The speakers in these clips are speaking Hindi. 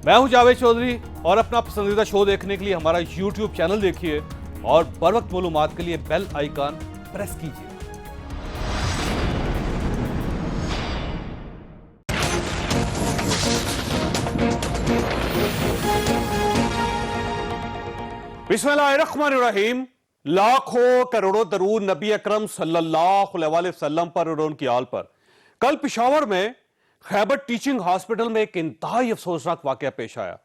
मैं हूं जावेद चौधरी और अपना पसंदीदा शो देखने के लिए हमारा YouTube चैनल देखिए और बर वक्त मालूमात के लिए बेल आइकन प्रेस कीजिए। बिस्मिल्लाहिर्रहमानिर्रहीम। लाखों करोड़ों दरूद नबी अकरम सल्लल्लाहु अलैहि वसल्लम पर और उनकी आल पर। कल पेशावर में खैबर टीचिंग हॉस्पिटल में एक इंतहाई अफसोसनाक वाकया पेश आया।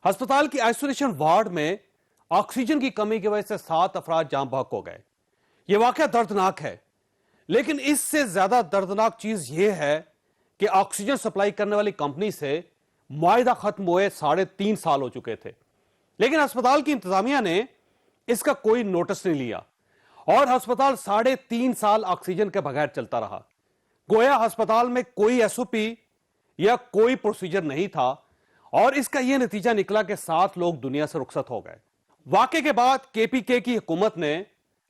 अस्पताल की आइसोलेशन वार्ड में ऑक्सीजन की कमी की वजह से 7 अफराद जान बहक हो गए। यह वाकया दर्दनाक है, लेकिन इससे ज्यादा दर्दनाक चीज यह है कि ऑक्सीजन सप्लाई करने वाली कंपनी से मुआहिदा खत्म हुए 3.5 साल हो चुके थे, लेकिन अस्पताल की इंतजामिया ने इसका कोई नोटिस नहीं लिया और अस्पताल 3.5 साल ऑक्सीजन के बगैर चलता रहा। गोया अस्पताल में कोई एसओपी या कोई प्रोसीजर नहीं था और इसका यह नतीजा निकला कि 7 लोग दुनिया से रुखसत हो गए। वाकये के बाद केपीके की हुकूमत ने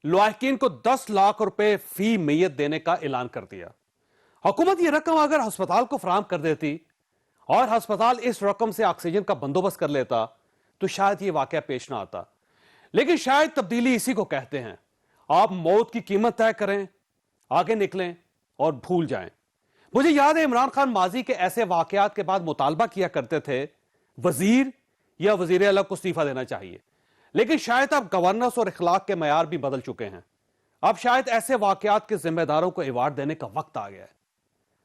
लवाहिकीन को 10 लाख रुपए फी मैयत देने का ऐलान कर दिया। हुकूमत यह रकम अगर अस्पताल को फराहम कर देती और अस्पताल इस रकम से ऑक्सीजन का बंदोबस्त कर लेता तो शायद यह वाकया पेश ना आता। लेकिन शायद तब्दीली इसी को कहते हैं, आप मौत की कीमत तय करें, आगे निकलें और भूल जाएं। मुझे याद है इमरान खान माजी के ऐसे वाकयात के बाद मुतालबा किया करते थे वजीर या वजीर आला को इस्तीफा देना चाहिए, लेकिन शायद अब गवर्नेंस और इखलाक के मयार भी बदल चुके हैं। अब शायद ऐसे वाकयात के जिम्मेदारों को अवार्ड देने का वक्त आ गया है।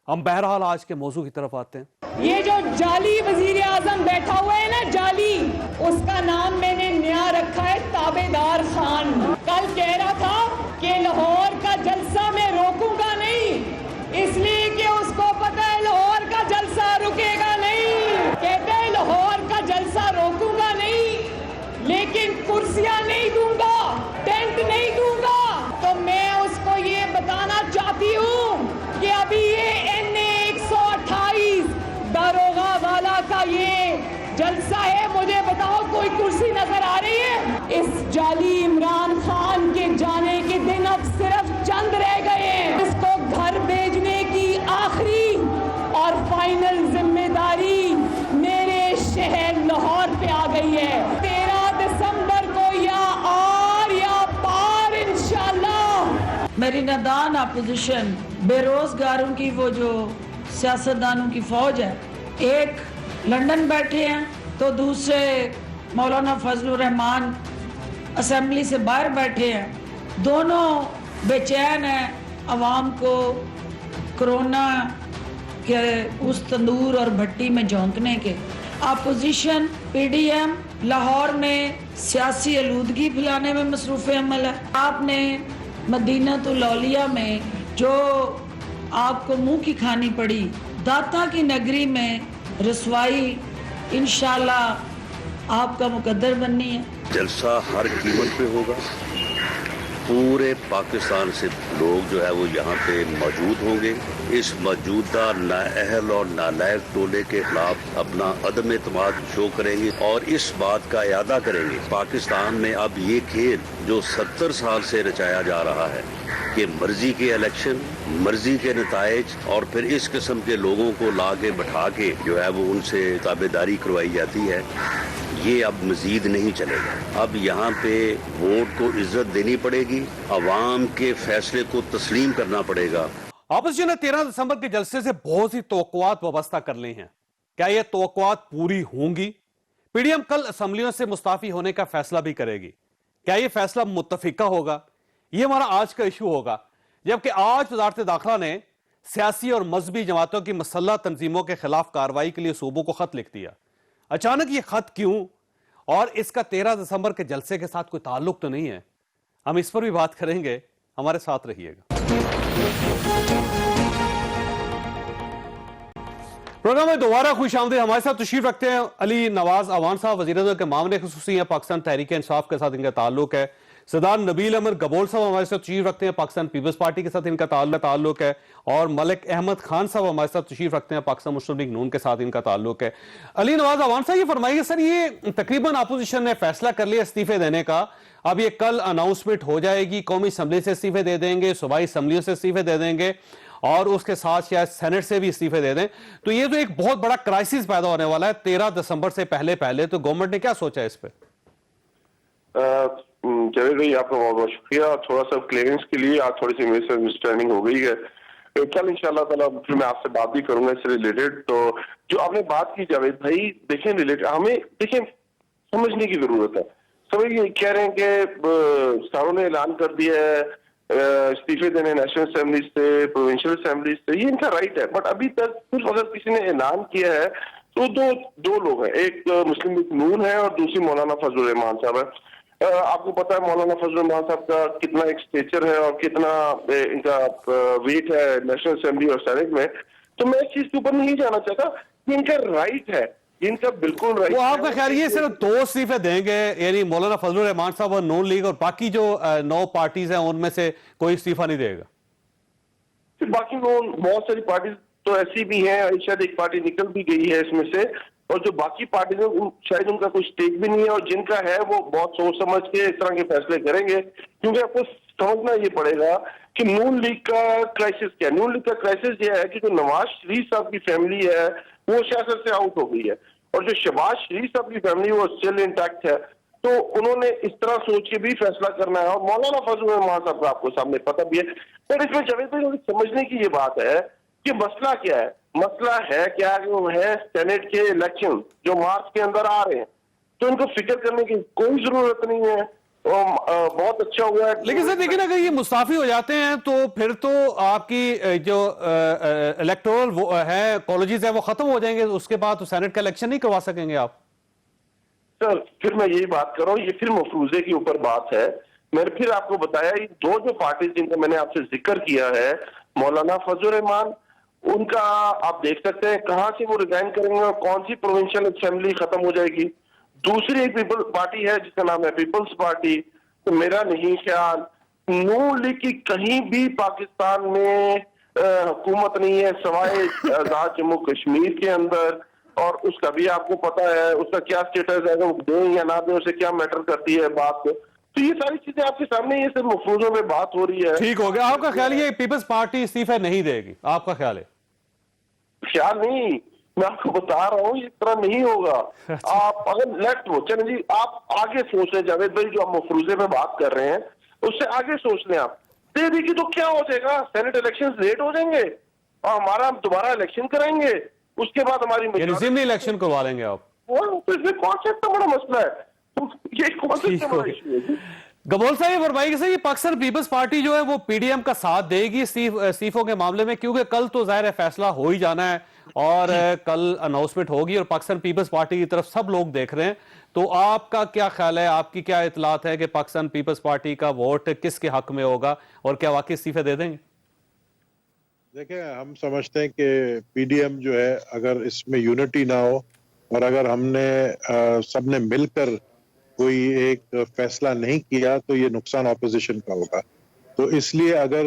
हम बहरहाल आज के मौजू की तरफ आते हैं। ये जो जाली वजीर आजम बैठा हुआ है ना, जाली, उसका नाम मैंने नया रखा है ताबेदार खान। कल कह रहा था कि लाहौर का जलसा मैं रोकूंगा नहीं, इसलिए कि उसको पता है लाहौर का जलसा रुकेगा नहीं। कहते हैं लाहौर का जलसा रोकूंगा नहीं, लेकिन कुर्सियां नहीं दूंगा, टेंट नहीं दूंगा। तो मैं उसको ये बताना चाहती हूँ कि अभी ये NA 128 दारोगा वाला का ये जलसा है, मुझे बताओ कोई कुर्सी नजर आ रही है? इस जाली इमरान खान के जाने के दिन अब सिर्फ चंद रह गए हैं। इसको घर भेजने की आखिरी और फाइनल जिम्मेदारी मेरे शहर लाहौर पे आ गई है। 13 दिसंबर को या आर या पार इंशाल्लाह। मेरी नादान अपोजिशन, बेरोजगारों की वो जो सियासतदानों की फौज है, एक लंदन बैठे हैं तो दूसरे मौलाना फजलुर रहमान असेंबली से बाहर बैठे हैं। दोनों बेचैन हैं अवाम को कोरोना के उस तंदूर और भट्टी में झोंकने के। अपोजिशन PDM लाहौर में सियासी आलूदगी फैलाने में मसरूफ़ अमल है। आपने मदीनातुल औलिया में जो आपको मुंह की खानी पड़ी, दाता की नगरी में रसवाई इंशाल्लाह आपका मुकद्दर बननी है। जलसा हर कीमत पे होगा। पूरे पाकिस्तान से लोग जो है वो यहाँ पे मौजूद होंगे। इस मौजूदा नाअहल और नालायक टोले के खिलाफ अपना अदम एतमाद शो करेंगे और इस बात का इरादा करेंगे पाकिस्तान में अब ये खेल जो 70 साल से रचाया जा रहा है कि मर्जी के इलेक्शन, मर्जी के नताइज और फिर इस किस्म के लोगों को ला के बैठा के जो है वो उनसे ताबेदारी करवाई जाती है, ये अब मजीद नहीं चलेगा। अब यहाँ पे वोट को इज्जत देनी पड़ेगी, अवाम के फैसले को तस्लीम करना पड़ेगा। ऑपोजिशन ने 13 दिसंबर के जलसे से बहुत सी तवक्कुआत वाबस्ता कर ली हैं। क्या यह तवक्कुआत पूरी होंगी? PDM कल असेंबलियों से मुस्ताफी होने का फैसला भी करेगी। क्या यह फैसला मुत्तफिका होगा? यह हमारा आज का इशू होगा। जबकि आज वजारत दाखिला ने सियासी और मजहबी जमातों की मसल्लह तंजीमों के खिलाफ कार्रवाई के लिए सूबों को खत लिख दिया। अचानक ये खत क्यों और इसका 13 दिसंबर के जलसे के साथ कोई ताल्लुक तो नहीं है? हम इस पर भी बात करेंगे, हमारे साथ रहिएगा। प्रोग्राम में दोबारा खुश आमदीद। हमारे साथ तशरीफ रखते हैं अली नवाज अवान साहब, वज़ीर-ए-आज़म के मामले खुसूसी हैं, पाकिस्तान तहरीक इंसाफ के साथ इनका ताल्लुक है। सरदार नबील अहमद गबोल साहब हमारे साथ तशरीफ रखते हैं, पाकिस्तान पीपल्स पार्टी के साथ इनका ताल्लुक है। और मलिक अहमद खान साहब हमारे साथ तशरीफ रखते हैं, पाकिस्तान मुस्लिम लीग नून के साथ इनका ताल्लुक है। अली नवाज अवान साहब, ये फरमाइए सर, ये तकरीबन अपोजिशन ने फैसला कर लिया इस्तीफे देने का, अब ये कल अनाउंसमेंट हो जाएगी, कौमी असम्बली से इस्तीफे दे देंगे, सूबाई असम्बलियों से इस्तीफे दे देंगे और उसके साथ शायद सेनेट से भी इस्तीफे दे दें, तो ये तो एक बहुत बड़ा क्राइसिस पैदा होने वाला है 13 दिसंबर से पहले पहले। तो गवर्नमेंट ने क्या सोचा है इस पर? जावेद भाई, आपका बहुत बहुत शुक्रिया। थोड़ा सा क्लियरेंस के लिए आज थोड़ी सी मिसअंडरस्टैंडिंग हो गई है। कल इंशाल्लाह ताला फिर मैं आपसे बात भी करूंगा इससे रिलेटेड। तो जो आपने बात की जावेद भाई, देखें रिलेटेड हमें समझने की जरूरत है। सभी ये कह रहे हैं कि सारों ने ऐलान कर दिया है इस्तीफे देने नेशनल असेंबली से, प्रोविंशियल असेंबली से, ये इनका राइट है। बट अभी तक सिर्फ अगर किसी ने ऐलान किया है तो दो लोग हैं, एक मुस्लिम लीग नून है और दूसरी मौलाना फजलुर रहमान साहब है। आपको पता है मौलाना फजलुर रहमान साहब का कितना एक स्टेचर है और कितना इनका वेट है नेशनल असेंबली और सेनेट में। तो मैं इस चीज के ऊपर नहीं जाना चाहता कि इनका राइट है, इनका बिल्कुल राइट। वो आपका ख्याल ये सिर्फ 2 इस्तीफे देंगे, यानी मौलाना फजलुर रहमान साहब और नून लीग, और बाकी जो 9 पार्टीज हैं उनमें से कोई इस्तीफा नहीं देगा? बाकी बहुत सारी पार्टी तो ऐसी भी हैं, शायद एक पार्टी निकल भी गई है इसमें से, और जो बाकी पार्टी है शायद उनका कुछ स्टेक भी नहीं है, और जिनका है वो बहुत सोच समझ के इस तरह के फैसले करेंगे। क्योंकि आपको समझना ये पड़ेगा कि नून लीग का क्राइसिस क्या है। नून लीग का क्राइसिस ये है कि जो नवाज शरीफ साहब की फैमिली है वो सियासत से आउट हो गई है, और जो शहबाज शरीफ साहब की फैमिली वो स्टिल इंटैक्ट है। तो उन्होंने इस तरह सोच के भी फैसला करना है, और मौलाना फजलुर रहमान साहब का आपको सामने पता भी है। पर इसमें जावेद भाई समझने की ये बात है कि मसला क्या है। मसला है क्या कि वो है सेनेट के इलेक्शन जो मार्च के अंदर आ रहे हैं, तो इनको फिक्र करने की कोई जरूरत नहीं है। बहुत अच्छा हुआ है। लेकिन सर देखिए ना, अगर ये मुस्ताफी हो जाते हैं तो फिर तो आपकी जो इलेक्टोरल है कॉलेजेस है वो खत्म हो जाएंगे, उसके बाद तो सेनेट का इलेक्शन नहीं करवा सकेंगे आप। सर फिर मैं यही बात कर रहा हूँ, ये फिर मफरूजे के ऊपर बात है। मैंने फिर आपको बताया ये दो जो पार्टीज जिनका मैंने आपसे जिक्र किया है, मौलाना फजलुर रहमान, उनका आप देख सकते हैं कहां से वो रिजाइन करेंगे और कौन सी प्रोविंशियल असेंबली खत्म हो जाएगी। दूसरी एक पीपल्स पार्टी है जिसका नाम है पीपल्स पार्टी। तो मेरा नहीं ख्याल नून लीग की कहीं भी पाकिस्तान में हुकूमत नहीं है सवाए आजाद जम्मू कश्मीर के अंदर, और उसका भी आपको पता है उसका क्या स्टेटस है, अगर दें या ना दें उसे क्या मैटर करती है बात। तो ये सारी चीजें आपके सामने, ये सिर्फ मफरूजों में बात हो रही है। ठीक हो गया। आपका ख्याल ये पीपल्स पार्टी इस्तीफे नहीं देगी, आपका ख्याल है? ख्याल नहीं, मैं आपको बता रहा हूँ इस तरह नहीं होगा। आप अगर लेफ्ट हो, चलें जी आप आगे सोच लें जावेद भाई, जो आप मफरूजे में बात कर रहे हैं उससे आगे सोच लें। आप दे देगी तो क्या हो जाएगा, सेनेट इलेक्शन लेट हो जाएंगे और हमारा हम दोबारा इलेक्शन कराएंगे, उसके बाद हमारी जिमनी इलेक्शन करवा लेंगे आप। तो इसमें कौन सा इतना बड़ा मसला है, ये कौन सा इतना बड़ा इशू है? गबोल साहब फरमाइए सर, ये पाकिस्तान पीपल्स पार्टी जो है वो पीडीएम का साथ देगी इस्तीफों के मामले में, क्योंकि कल तो जाहिर है फैसला हो ही जाना है और कल अनाउंसमेंट होगी और पाकिस्तान पीपल्स पार्टी की तरफ सब लोग देख रहे हैं। तो आपका क्या ख्याल है, आपकी क्या इतलात है कि पाकिस्तान पीपल्स पार्टी का वोट किसके हक में होगा और क्या वाकई इस्तीफे दे देंगे? देखिए, हम समझते हैं कि पीडीएम जो है अगर इसमें यूनिटी ना हो और अगर हमने सबने मिलकर कोई एक फैसला नहीं किया तो ये नुकसान ऑपोजिशन का होगा। तो इसलिए अगर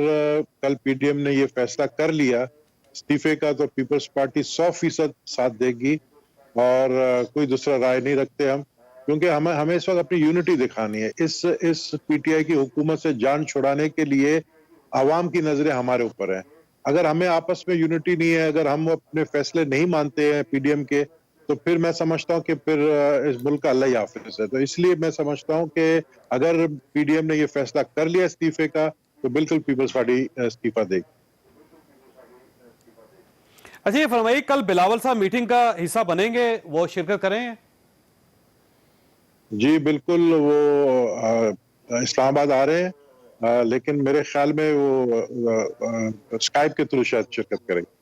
कल पीडीएम ने ये फैसला कर लिया इस्तीफे का तो पीपल्स पार्टी 100% साथ देगी और कोई दूसरा राय नहीं रखते हम, क्योंकि हमें इस वक्त अपनी यूनिटी दिखानी है। इस पीटीआई की हुकूमत से जान छुड़ाने के लिए आवाम की नजरें हमारे ऊपर हैं। अगर हमें आपस में यूनिटी नहीं है, अगर हम अपने फैसले नहीं मानते हैं पीडीएम के, तो फिर मैं समझता हूं कि फिर इस मुल्क का अल्लाह ही हाफिज है। तो इसलिए मैं समझता हूं कि अगर पीडीएम ने ये फैसला कर लिया इस्तीफे का तो बिल्कुल पीपल्स पार्टी इस्तीफा देगी। अच्छा ये फरमाइए, कल बिलावल साहब मीटिंग का हिस्सा बनेंगे, वो शिरकत करेंगे? जी बिल्कुल, वो इस्लामाबाद आ रहे हैं, लेकिन मेरे ख्याल में वो स्काइप के थ्रू शायद शिरकत करेंगे।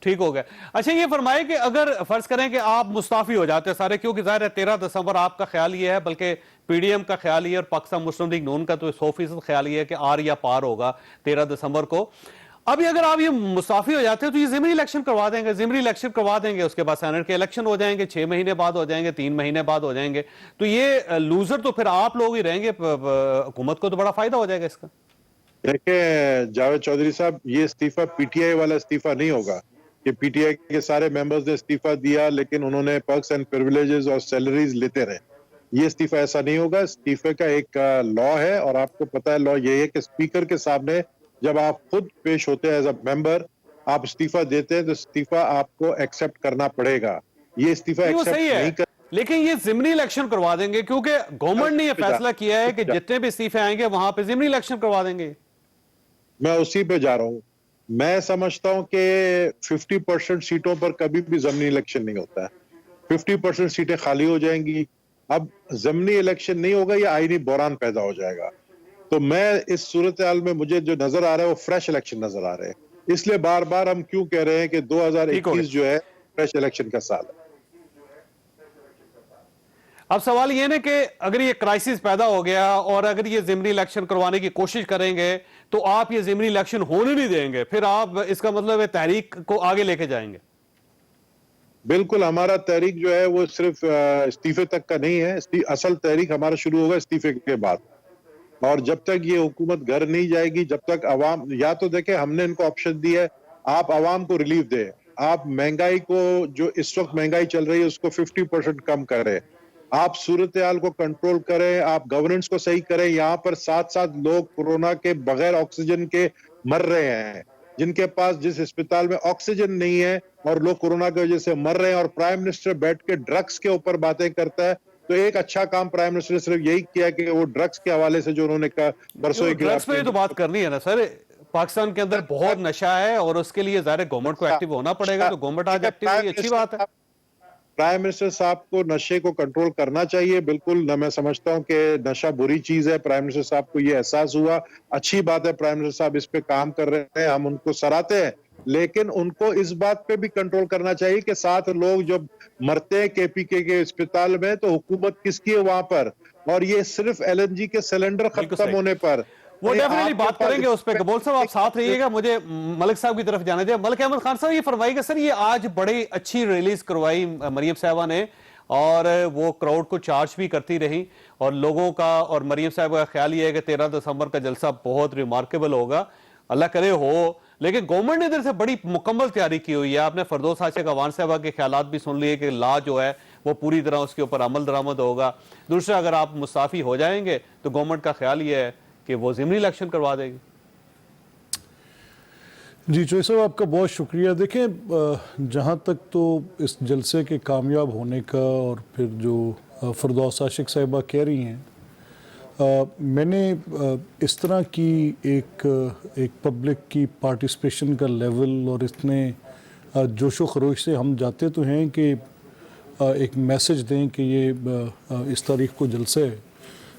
ठीक हो गया। अच्छा ये फरमाए कि अगर फर्ज करें कि आप मुस्ताफी हो जाते सारे, क्योंकि जाहिर है 13 दिसंबर आपका ख्याल ये है, बल्कि पीडीएम का ख्याल ये है और पाकिस्तान मुस्लिम लीग नून का तो 100% ख्याल ये है कि आर या पार होगा 13 दिसंबर को। अभी अगर आप ये मुस्ताफी हो जाते हैं तो ये जिमनी इलेक्शन करवा देंगे, जिमनी इलेक्शन करवा देंगे, उसके बाद सेनेट के इलेक्शन हो जाएंगे, 6 महीने बाद हो जाएंगे, 3 महीने बाद हो जाएंगे, तो ये लूजर तो फिर आप लोग ही रहेंगे, हुकूमत को तो बड़ा फायदा हो जाएगा इसका। देखिए जावेद चौधरी साहब, ये इस्तीफा पीटीआई वाला इस्तीफा नहीं होगा कि पीटीआई के सारे मेंबर्स ने इस्तीफा दिया लेकिन उन्होंने पर्क्स एंड प्रिविलेजेस और सैलरीज लेते रहे। ये इस्तीफा ऐसा नहीं होगा। इस्तीफे का एक लॉ है और आपको पता है लॉ ये है कि स्पीकर के सामने जब आप खुद पेश होते हैं एज अ मेंबर, आप इस्तीफा देते हैं तो इस्तीफा आपको एक्सेप्ट करना पड़ेगा। ये इस्तीफा नहीं, वो एक्सेप्ट सही नहीं है, कर लेकिन ये जिमनी इलेक्शन करवा देंगे क्योंकि गवर्नमेंट ने ये फैसला किया है कि जितने भी इस्तीफे आएंगे वहां पे जिमनी इलेक्शन करवा देंगे। मैं उसी पे जा रहा हूं। मैं समझता हूं कि 50% सीटों पर कभी भी ज़मीनी इलेक्शन नहीं होता है। 50% सीटें खाली हो जाएंगी। अब ज़मीनी इलेक्शन नहीं होगा, ये आईनी बहरान पैदा हो जाएगा। तो मैं इस सूरत हाल में मुझे जो नजर आ रहा है वो फ्रेश इलेक्शन नजर आ रहे हैं। इसलिए बार बार हम क्यों कह रहे हैं कि ठीक हो 2021 जो है फ्रेश इलेक्शन का साल है। अब सवाल ये ना कि अगर ये क्राइसिस पैदा हो गया और अगर ये जिमनी इलेक्शन करवाने की कोशिश करेंगे तो आप ये जिमनी इलेक्शन होने नहीं देंगे, फिर आप इसका मतलब है तहरीक को आगे लेके जाएंगे। बिल्कुल, हमारा तहरीक जो है वो सिर्फ इस्तीफे तक का नहीं है। असल तहरीक हमारा शुरू होगा इस्तीफे के बाद। और जब तक ये हुकूमत घर नहीं जाएगी, जब तक अवाम, या तो देखें हमने इनको ऑप्शन दिया है, आप अवाम को रिलीफ दें, आप महंगाई को, जो इस वक्त महंगाई चल रही है उसको 50% कम करें, आप सूरत हाल को कंट्रोल करें, आप गवर्नेंस को सही करें। यहाँ पर 7-7 लोग कोरोना के बगैर ऑक्सीजन के मर रहे हैं, जिनके पास जिस अस्पताल में ऑक्सीजन नहीं है, और लोग कोरोना की वजह से मर रहे हैं, और प्राइम मिनिस्टर बैठ के ड्रग्स के ऊपर बातें करता है। तो एक अच्छा काम प्राइम मिनिस्टर ने सिर्फ यही किया कि वो ड्रग्स के हवाले से जो उन्होंने कहा परसों ड्रग्स पे तो बात करनी है ना सर, पाकिस्तान के अंदर बहुत नशा है और उसके लिए ज़ाहिर गवर्नमेंट को एक्टिव होना पड़ेगा, तो गवर्नमेंट आज एक्टिव हुई, अच्छी बात है। प्राइम मिनिस्टर साहब को नशे को कंट्रोल करना चाहिए, बिल्कुल न। मैं समझता हूं कि नशा बुरी चीज है, प्राइम मिनिस्टर साहब को ये एहसास हुआ, अच्छी बात है, प्राइम मिनिस्टर साहब इस पे काम कर रहे हैं, हम उनको सराहते हैं। लेकिन उनको इस बात पे भी कंट्रोल करना चाहिए कि 7 लोग जब मरते हैं केपीके के अस्पताल में तो हुकूमत किसकी है वहां पर, और ये सिर्फ एलएनजी के सिलेंडर खत्म होने पर। वो डेफिनेटली बात करेंगे उस पर। कबूल साहब आप साथ रहिएगा, मुझे मलिक साहब की तरफ जाने दें। मलिक अहमद खान साहब ये फरमाइएगा सर, ये आज बड़ी अच्छी रिलीज करवाई मरियम साहबा ने और वो क्राउड को चार्ज भी करती रही, और लोगों का और मरियम साहब का ख्याल ये है कि 13 दिसंबर का जलसा बहुत रिमार्केबल होगा, अल्लाह करे हो। लेकिन गवर्नमेंट ने इधर से बड़ी मुकम्मल तैयारी की हुई है। आपने फरदौस आशिक अवान साहबा के ख्यालात भी सुन लिए कि ला जो है वो पूरी तरह उसके ऊपर अमल दरामद होगा। दूसरा, अगर आप मुस्ताफी हो जाएंगे तो गवर्नमेंट का ख्याल ये है कि वो ज़िमनी इलेक्शन करवा देगी। जी चौधरी साहब, आपका बहुत शुक्रिया। देखें, जहाँ तक तो इस जलसे के कामयाब होने का और फिर जो फरदौस आशिक साहिबा कह रही हैं, मैंने इस तरह की एक पब्लिक की पार्टिसिपेशन का लेवल और इतने जोशो खरोश से हम जाते तो हैं कि एक मैसेज दें कि ये इस तारीख को जलसा है,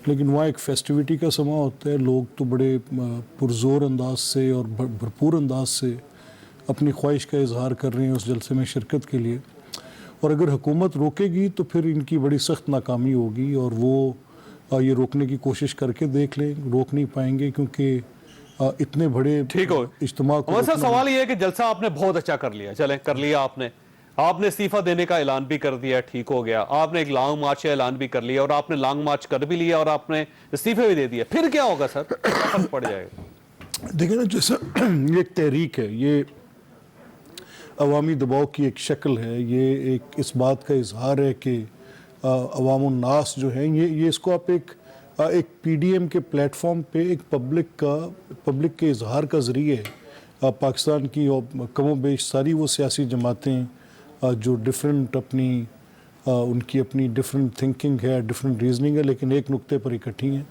लेकिन वहाँ एक फेस्टिविटी का समा होता है। लोग तो बड़े पुरजोर अंदाज से और भरपूर अंदाज से अपनी ख्वाहिश का इजहार कर रहे हैं उस जलसे में शिरकत के लिए, और अगर हुकूमत रोकेगी तो फिर इनकी बड़ी सख्त नाकामी होगी, और वो ये रोकने की कोशिश करके देख लें, रोक नहीं पाएंगे क्योंकि इतने बड़े ठीक हो इज्तिमा को। सवाल ये है कि जलसा आपने बहुत अच्छा कर लिया, चलें कर लिया आपने इस्तीफा देने का ऐलान भी कर दिया, ठीक हो गया, आपने एक लॉन्ग मार्च का ऐलान भी कर लिया, और आपने लॉन्ग मार्च कर भी लिया और आपने इस्तीफे भी दे दिया, फिर क्या होगा सर, फर्क पड़ जाएगा? देखिए ना, जैसा ये एक तहरीक है, ये अवामी दबाव की एक शक्ल है, ये एक इस बात का इजहार है कि अवामुन नास जो है, ये इसको आप एक पीडीएम के प्लेटफॉर्म पे एक पब्लिक के इजहार का ज़रिए पाकिस्तान की कमो बेश सारी वो सियासी जमातें जो डिफरेंट उनकी अपनी डिफरेंट थिंकिंग है, डिफरेंट रीजनिंग है, लेकिन एक नुक्ते पर इकट्ठी हैं,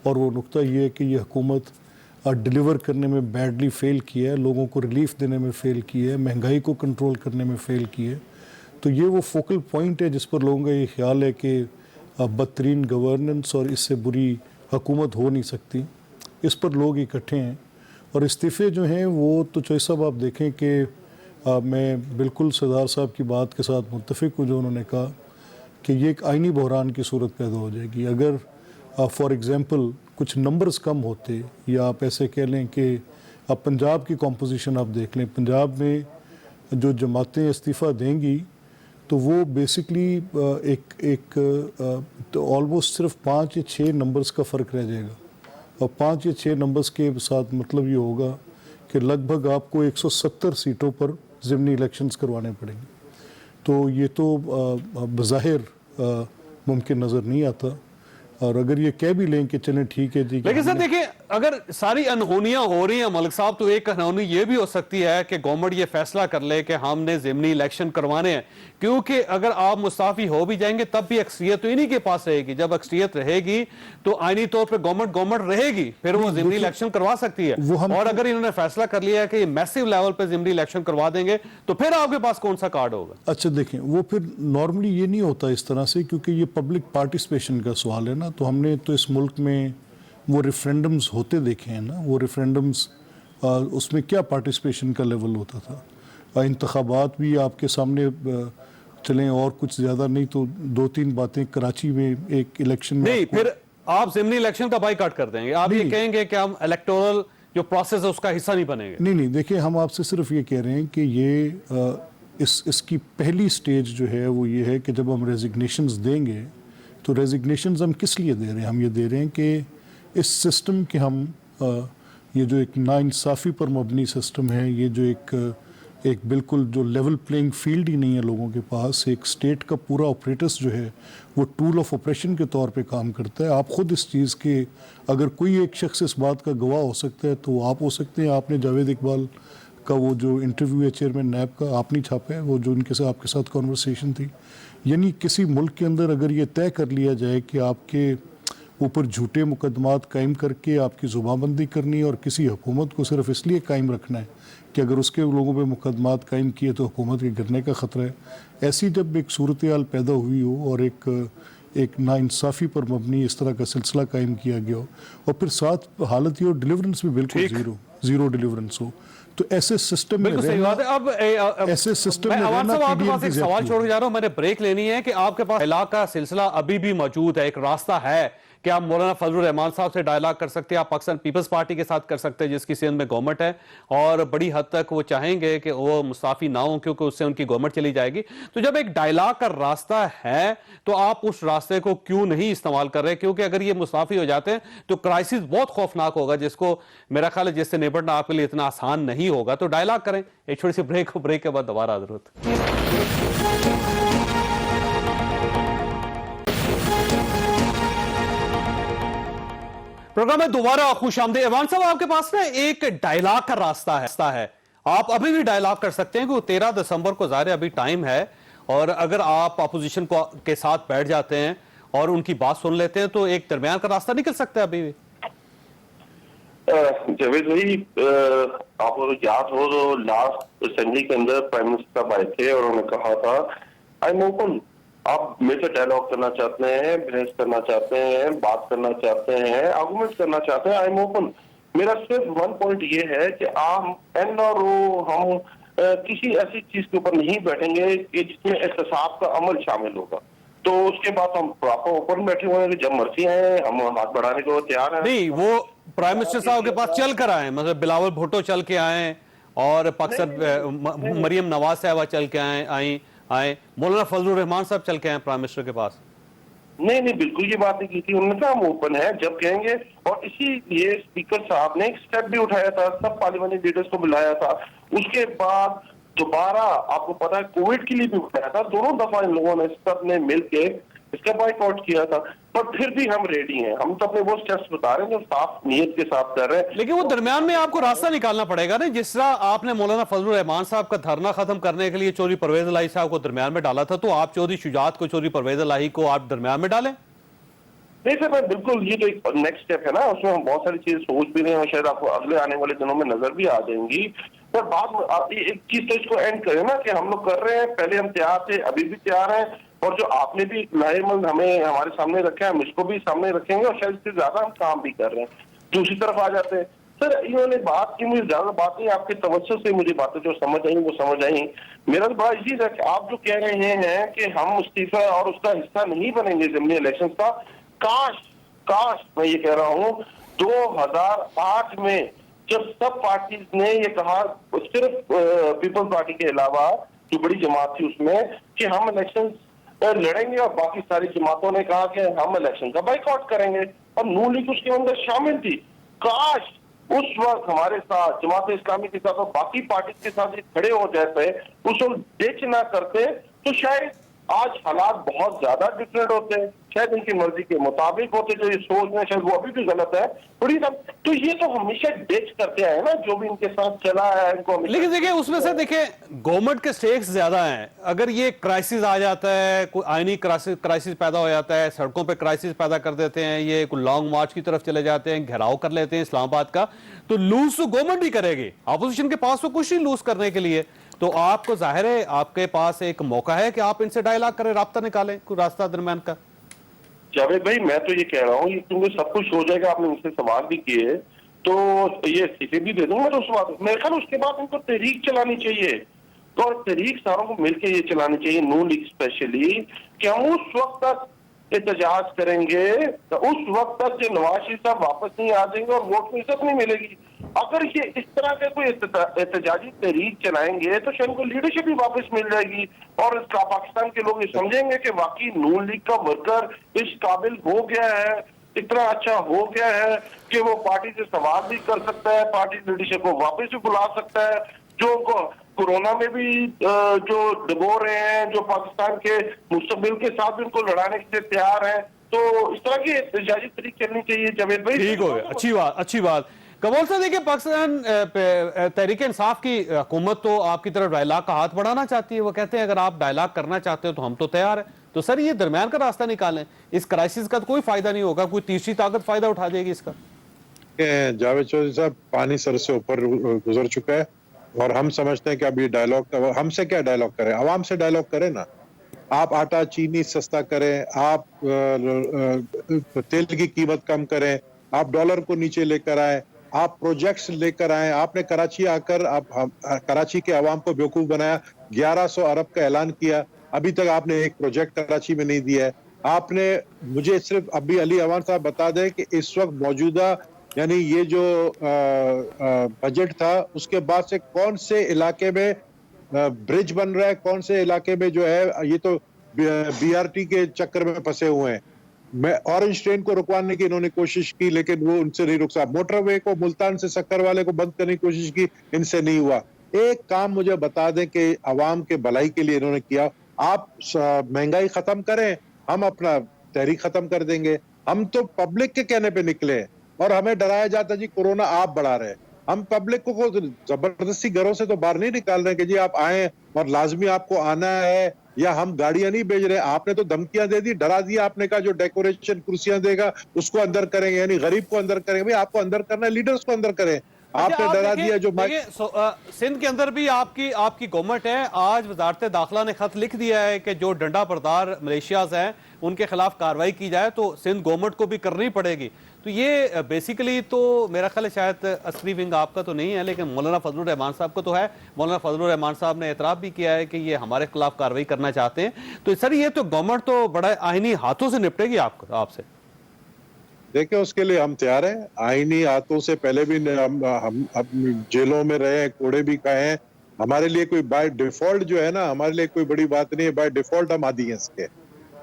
और वो नुक्ता ये है कि ये हुकूमत डिलीवर करने में बैडली फेल किया है, लोगों को रिलीफ देने में फेल किया है, महंगाई को कंट्रोल करने में फेल किया है। तो ये वो फोकल पॉइंट है जिस पर लोगों का ये ख्याल है कि बदतरीन गवर्नेंस और इससे बुरी हुकूमत हो नहीं सकती, इस पर लोग इकट्ठे हैं। और इस्तीफ़े जो हैं वो तो चौधरी साहब आप देखें कि मैं बिल्कुल सरदार साहब की बात के साथ मुत्तफ़िक हूँ जो उन्होंने कहा कि ये एक आइनी बहरान की सूरत पैदा हो जाएगी। अगर फॉर एग्ज़ाम्पल कुछ नंबर्स कम होते, या आप ऐसे कह लें कि अब पंजाब की कॉम्पोजिशन आप देख लें, पंजाब में जो जमातें इस्तीफ़ा देंगी तो वो बेसिकली तो ऑलमोस्ट सिर्फ 5 या 6 नंबर्स का फ़र्क रह जाएगा, और 5 या 6 नंबर्स के साथ मतलब ये होगा कि लगभग आपको 170 सीटों पर ज़िमनी इलेक्शंस करवाने पड़ेंगे। तो ये तो बज़ाहिर मुमकिन नज़र नहीं आता, और अगर ये कह भी लें कि चलें ठीक है जी, लेकिन सर देखिए, अगर सारी अनहोनियां हो रही हैं मलिक साहब, तो एक अनहोनी ये भी हो सकती है कि गवर्नमेंट ये फैसला कर ले कि हमने ज़िमनी इलेक्शन करवाने हैं, क्योंकि अगर आप मुस्ताफी हो भी जाएंगे तब भी अक्सरियत तो इन्हीं के पास रहेगी। जब अक्सरियत रहेगी तो आईनी तौर पर गवर्नमेंट रहेगी, फिर वो ज़िमनी इलेक्शन करवा सकती है। और अगर इन्होंने फैसला कर लिया है कि मैसिव लेवल पर ज़िमनी इलेक्शन करवा देंगे, तो फिर आपके पास कौन सा कार्ड होगा? अच्छा देखें, वो फिर नॉर्मली ये नहीं होता इस तरह से, क्योंकि ये पब्लिक पार्टिसिपेशन का सवाल है ना। तो हमने तो इस मुल्क में वो रेफरेंडम्स होते देखे हैं ना। वो रेफरेंडम्स उसमें क्या पार्टिसिपेशन का लेवल होता था। इंतखाबात भी आपके सामने चलें, और कुछ ज़्यादा नहीं तो 2-3 बातें कराची में एक इलेक्शन में। नहीं, फिर आप ज़िमनी इलेक्शन का बाइकाट कर देंगे, आप ये कहेंगे कि हम इलेक्टोरल जो प्रोसेस है उसका हिस्सा नहीं बनेंगे। नहीं, देखिए, हम आपसे सिर्फ ये कह रहे हैं कि ये इसकी पहली स्टेज जो है वो ये है कि जब हम रेजिग्नेशंस देंगे, तो रेजिग्नेशंस हम किस लिए दे रहे हैं? हम ये दे रहे हैं कि इस सिस्टम के हम ये जो एक नाइंसाफ़ी पर मबनी सिस्टम है, ये जो एक बिल्कुल जो लेवल प्लेइंग फील्ड ही नहीं है लोगों के पास, एक स्टेट का पूरा ऑपरेटर्स जो है वो टूल ऑफ ऑपरेशन के तौर पे काम करता है। आप ख़ुद इस चीज़ के, अगर कोई एक शख्स इस बात का गवाह हो सकता है तो आप हो सकते हैं। आपने जावेद इकबाल का वो जो इंटरव्यू है चेयरमैन नैब का, आप नहीं छापा है, वो जो उनके साथ आपके साथ कॉन्वर्सेशन थी। यानी किसी मुल्क के अंदर अगर ये तय कर लिया जाए कि आपके ऊपर झूठे मुकदमात कायम करके आपकी ज़ुबानबंदी करनी है और किसी हुकूमत को सिर्फ इसलिए कायम रखना है कि अगर उसके लोगों पे मुकदमात कायम किए तो हुकूमत के गिरने का ख़तरा है। ऐसी जब एक सूरत हाल पैदा हुई हो और एक नाइंसाफ़ी पर मबनी इस तरह का सिलसिला कायम किया गया हो, और फिर साथ हालत ये हो डिलीवरेंस भी बिल्कुल ज़ीरो डिलीवरेंस हो, तो ऐसे सिस्टम में ऐसे सिस्टम में आपके पास एक सवाल छोड़ के जा रहा हूं, मैंने ब्रेक लेनी है कि आपके पास डायलॉग का सिलसिला अभी भी मौजूद है, एक रास्ता है कि आप मौलाना फजलुर रहमान साहब से डायलॉग कर सकते हैं, आप पाकिस्तान पीपल्स पार्टी के साथ कर सकते हैं जिसकी सिंध में गवर्नमेंट है, और बड़ी हद तक वो चाहेंगे कि वो मुस्ताफी ना हो क्योंकि उससे उनकी गवर्नमेंट चली जाएगी। तो जब एक डायलॉग का रास्ता है तो आप उस रास्ते को क्यों नहीं इस्तेमाल कर रहे? क्योंकि अगर ये मुस्ताफी हो जाते हैं तो क्राइसिस बहुत खौफनाक होगा, जिसको मेरा ख्याल है जिससे निपटना आपके लिए इतना आसान नहीं होगा। तो डायलॉग करें। एक छोटी सी ब्रेक के बाद दोबारा हाजिर होते हैं। प्रोग्राम में दोबारा खुशामदीद। ऐवान साहब, आपके पास ना एक डायलॉग का रास्ता है, आप अभी भी डायलॉग कर सकते हैं कि 13 दिसंबर को ज़ाहिर अभी टाइम है, और अगर आप अपोजिशन के साथ बैठ जाते हैं और उनकी बात सुन लेते हैं तो एक दरमियान का रास्ता निकल सकता है अभी भी। जावेद भाई, आपको याद हो तो लास्ट असेंबली के अंदर प्राइम मिनिस्टर साहब आए थे और उन्होंने कहा था आई एम ओपन। आप मेरे से डायलॉग करना चाहते हैं, बहस करना चाहते हैं, बात करना चाहते हैं, आर्गुमेंट करना चाहते हैं, आई एम ओपन। मेरा सिर्फ वन पॉइंट ये है कि आप एन और ओ हम किसी ऐसी चीज के ऊपर नहीं बैठेंगे कि जिसमें एहतसाब का अमल शामिल होगा। तो उसके बाद हम प्रॉपर ओपन बैठे हुए हैं कि जब मर्जी आए हम हाथ बढ़ाने को तैयार हैं। नहीं, वो प्राइम मिनिस्टर साहब के पास चल कर आए, मतलब बिलावल भुट्टो चल के आए और पाकिस्तान मरियम नवाज साहबा चल के आए, मौलाना फजलुर रहमान साहब चल के आए प्राइम मिनिस्टर के पास। नहीं, बिल्कुल ये बात नहीं की थी उन्होंने कहा हम ओपन है जब कहेंगे। और इसीलिए स्पीकर साहब ने एक स्टेप भी उठाया था, सब पार्लियामेंट्री लीडर्स को बुलाया था। उसके बाद दोबारा आपको पता है कोविड के लिए भी उठाया था, दोनों दफा इन लोगों ने सब ने मिलकर इसका बाइकआउट किया था, पर फिर भी हम रेडी हैं। हम तो अपने वो स्टेप्स बता रहे हैं जो साफ नीयत के साथ कर रहे हैं। लेकिन वो दरमियान में आपको रास्ता निकालना पड़ेगा ना, जिस तरह आपने मौलाना फजलुर रहमान साहब का धरना खत्म करने के लिए चौधरी परवेज इलाही साहब को दरमियान में डाला था, तो आप चौधरी शुजात को, चौधरी परवेज इलाही को आप दरमियान में डालें। नहीं सर, बिल्कुल ये तो एक नेक्स्ट स्टेप है ना, उसमें हम बहुत सारी चीजें सोच भी रहे हैं और शायद आपको अगले आने वाले दिनों में नजर भी आ जाएंगी। पर बाद में आप एक चीज तो इसको एंड करें ना कि हम लोग कर रहे हैं, पहले हम तैयार थे, अभी भी तैयार हैं, और जो आपने भी लाहेमंद हमें हमारे सामने रखा है हम इसको भी सामने रखेंगे, और शायद इससे ज्यादा हम काम भी कर रहे हैं। दूसरी तरफ आ जाते हैं सर, इन्होंने बात की, मुझे ज्यादा बात नहीं, आपके तवज्जो से मुझे बातें जो समझ आई वो समझ आई। मेरा तो बड़ा इजी था कि आप जो कह रहे हैं कि हम इस्तीफा और उसका हिस्सा नहीं बनेंगे ज़िमनी इलेक्शन का, काश मैं ये कह रहा हूँ 2008 में जब सब पार्टीज ने ये कहा, सिर्फ पीपल्स पार्टी के अलावा जो बड़ी जमात थी उसमें, कि हम इलेक्शन लड़ेंगे, और बाकी सारी जमातों ने कहा कि हम इलेक्शन का बाइकआउट करेंगे, और नून लीग उसके अंदर शामिल थी। काश उस वक्त हमारे साथ जमात इस्लामी के साथ और बाकी पार्टी के साथ खड़े हो जाते, उस वक्त डिच ना करते, तो शायद आज हालात बहुत ज्यादा डिफरेंट होते हैं, शायद इनकी मर्जी के मुताबिक होते, जो ये सोच रहे हैं शायद वो अभी भी गलत है थोड़ी सा। तो ये तो हमेशा डिच करते आए ना, जो भी इनके साथ चला है इनको। लेकिन देखिए उसमें से देखिए गवर्नमेंट के स्टेक्स ज्यादा हैं। अगर ये क्राइसिस आ जाता है, कोई आईनी क्राइसिस पैदा हो जाता है, सड़कों पे क्राइसिस पैदा कर देते हैं, ये कोई लॉन्ग मार्च की तरफ चले जाते हैं, घेराव कर लेते हैं इस्लामाबाद का, तो लूज तो गवर्नमेंट ही करेगी। अपोजिशन के पास तो कुछ नहीं लूज करने के लिए। तो आपको जाहिर है आपके पास एक मौका है कि आप इनसे डायलॉग करें, रास्ता निकालें, कोई रास्ता दरमियान का। जावेद भाई मैं तो ये कह रहा हूँ, क्योंकि सब कुछ हो जाएगा, आपने मुझसे सवाल भी किए तो ये इस्तीफे भी दे दूंगा। तो उस बात मेरे ख्याल उसके बाद इनको तहरीक चलानी चाहिए, तो तहरीक सारों को मिलकर ये चलानी चाहिए, नून लीग स्पेशली, कि हम उस वक्त तक एहतजाज करेंगे, तो उस वक्त तक जो नवाज शरीफ साहब वापस नहीं आ जाएंगे और वोट में इज्जत नहीं मिलेगी। अगर ये इस तरह के कोई एहतजाजी तहरीक चलाएंगे तो शायद उनको लीडरशिप भी वापस मिल जाएगी और पाकिस्तान के लोग ये समझेंगे कि वाकई नून लीग का वर्कर इस काबिल हो गया है, इतना अच्छा हो गया है कि वो पार्टी से सवाल भी कर सकता है, पार्टी लीडरशिप को वापस भी बुला सकता है, जो उनको कोरोना में भी जो डबो रहे हैं, जो पाकिस्तान के मुस्तकबिल के साथ भी उनको लड़ाने के लिए तैयार है। तो इस तरह की एहतजाजी तहरीक चलनी चाहिए जावेद भाई। ठीक हो गया, अच्छी बात, अच्छी बात। कमल साहब देखिए पाकिस्तान तहरीक इंसाफ की हुकूमत तो आपकी तरफ डायलॉग का हाथ बढ़ाना चाहती है। वो कहते हैं अगर आप डायलॉग करना चाहते हो तो हम तो तैयार है। तो सर ये दरमियान का रास्ता निकालें, इस क्राइसिस का तो कोई फायदा नहीं होगा, कोई तीसरी ताकत फायदा उठा देगी इसका। जावेद चौधरी साहब, पानी सर से ऊपर गुजर चुका है और हम समझते हैं कि अब ये डायलॉग का, हमसे क्या डायलॉग करें, आवाम से डायलॉग करें ना। आप आटा चीनी सस्ता करें, आप तेल की कीमत कम करें, आप डॉलर को नीचे लेकर आए, आप प्रोजेक्ट्स लेकर आए। आपने कराची आकर कराची के अवाम को बेवकूफ बनाया, 1100 अरब का ऐलान किया, अभी तक आपने एक प्रोजेक्ट कराची में नहीं दिया है। आपने मुझे सिर्फ अभी अली अवान साहब बता दें कि इस वक्त मौजूदा यानी ये जो बजट था उसके बाद से कौन से इलाके में ब्रिज बन रहा है, कौन से इलाके में जो है ये तो बीआरटी के चक्कर में फंसे हुए हैं। मैं ऑरेंज ट्रेन को रुकवाने की इन्होंने कोशिश की लेकिन वो उनसे नहीं रुक सका। मोटरवे को मुल्तान से सक्कर वाले को बंद करने की कोशिश की, इनसे नहीं हुआ। एक काम मुझे बता दें कि अवाम के भलाई के लिए इन्होंने किया, आप महंगाई खत्म करें, हम अपना तहरीक खत्म कर देंगे। हम तो पब्लिक के कहने पे निकले और हमें डराया जाता जी कोरोना आप बढ़ा रहे हैं। हम पब्लिक को जबरदस्ती घरों से तो बाहर नहीं निकाल रहे कि जी आप आए और लाजमी आपको आना है, या हम गाड़ियां नहीं भेज रहे। आपने तो धमकियां दे दी, डरा दिया, आपने कहा जो डेकोरेशन कुर्सियां देगा उसको अंदर करेंगे, यानी गरीब को अंदर करेंगे। भाई आपको अंदर करना है, लीडर्स को अंदर करें। आपने डरा दिया जो सिंध के अंदर भी आपकी गवर्नमेंट है। आज वजारत दाखिला ने खत लिख दिया है कि जो डंडा बरदार मलेशियाज हैं उनके खिलाफ कार्रवाई की जाए, तो सिंध गवर्नमेंट को भी करनी पड़ेगी। तो ये बेसिकली तो मेरा ख्याल है शायद असली विंग आपका तो नहीं है, लेकिन मौलाना फजलुर रहमान साहब को तो है। मौलाना फजलुर रहमान साहब ने एतराफ़ भी किया है कि ये हमारे खिलाफ कार्रवाई करना चाहते हैं। तो सर ये तो गवर्नमेंट तो बड़ा आईनी हाथों से निपटेगी आपसे। देखिए उसके लिए हम तैयार हैं। आईनी हाथों से पहले भी हम जेलों में रहे हैं, कोड़े भी खाए हैं। हमारे लिए कोई बाय डिफॉल्ट जो है ना, हमारे लिए कोई बड़ी बात नहीं है, बाय डिफॉल्ट हम आदी हैं इसके।